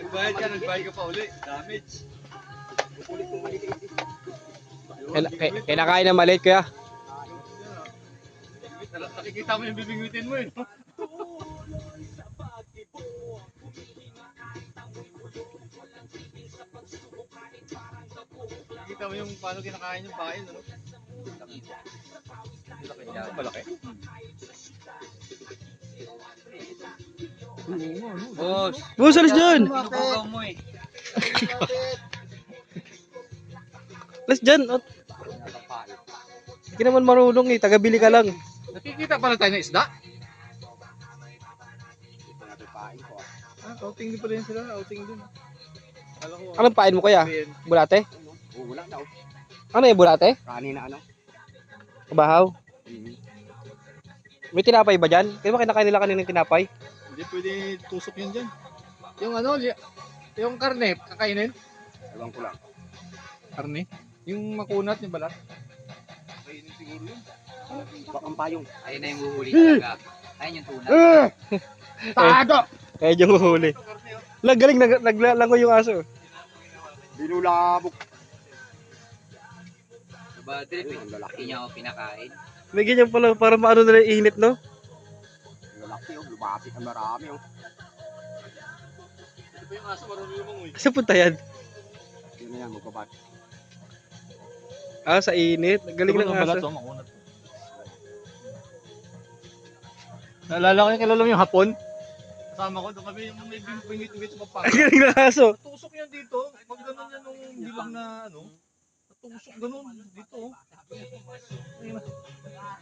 Nagbayad ka pa uli. Damage. Kinakain ng maliit kuya. Nakikita mo yung bibingwitin mo eh. Nakikita mo yung paano kinakain yung bayan, ano? Malaki. Boss, Boss, alis dyan! pinubugaw mo eh. Alis dyan! Hindi naman marunong eh, tagabili ka lang. Nakikita pala tayo ng isda? Outing din pala yun sila. Outing din. Alam ko. Anong pain mo kuya? Bulate? Wala daw. Ano yung bulate? Kanina ano? Kabahaw? May tinapay ba dyan? Kaya ba kinakain nila kaninang tinapay? Hindi pwede tusok yun dyan. Yung ano, yung karne, kakainin? Ewan ko lang. Karne? Yung makunat, yung balat? Kainin siguro yun. Bakang payong. Ayun na yung huhuli talaga. Ayun yung tuna. Tago! Kaya dyan uhuli. Galing, naglango yung aso. Binulabog. Diba, Drip, hindi niya ako pinakain. May ganyan pala para maano nila yung init, no? Lalaki oh, lumapit ang marami oh. Ito pa yung aso, marunong lumangoy. Sa punta yan? Yun na yan, magbabat. Ah, sa init. Galing ng aso. Makunat. Naalala ko yung kilala mo yung hapon? Kasama ko, doon kami yung may bingwit sa papang. Galing ng aso. Natusok yan dito. Pag gano'n yan nung bilang na ano. Natusok gano'n dito.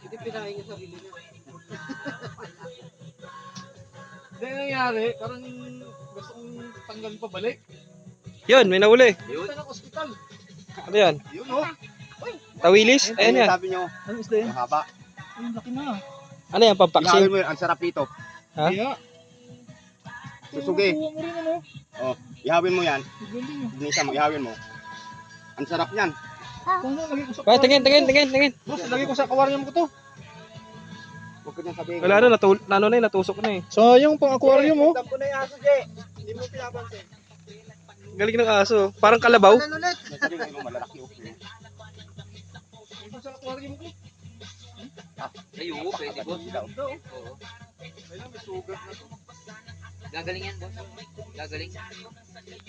Hindi pinakain yung sarili niya. Hindi nangyari, parang gusto kong tanggalin pa balik. Yun, may nahuli. Punta ng ospital. Ano yan? Yun oh. Tawilis? Ayun Ayan yan. sabi nyo, Ano isda yan? ang haba. Ay, laki na. Ano yan, Ihawin pampaksin? mo yun, ang sarap dito. Ha? Kaya. Susugi. Kuha mo rin ano. Oh, ihawin mo yan. Galing ah. Binisa mo, ihawin mo. Ang sarap yan. Kung lagay ko sa Kaya, tingin. Boss, lagay ko sa aquarium ko to. Huwag ka niyang sabihin. Wala na, natusok na eh. Sayang pang aquarium oh. Tampo na yung aso, Jay. Hindi mo pinapansin. Galing ng aso. Parang kalabaw. May sabihin kayo, malalaki oh. Ito sa aquarium ko. Ayun, pwede boss. Ito oh. Oo. Ayun, may sugat na to. Gagaling yan boss. Gagaling.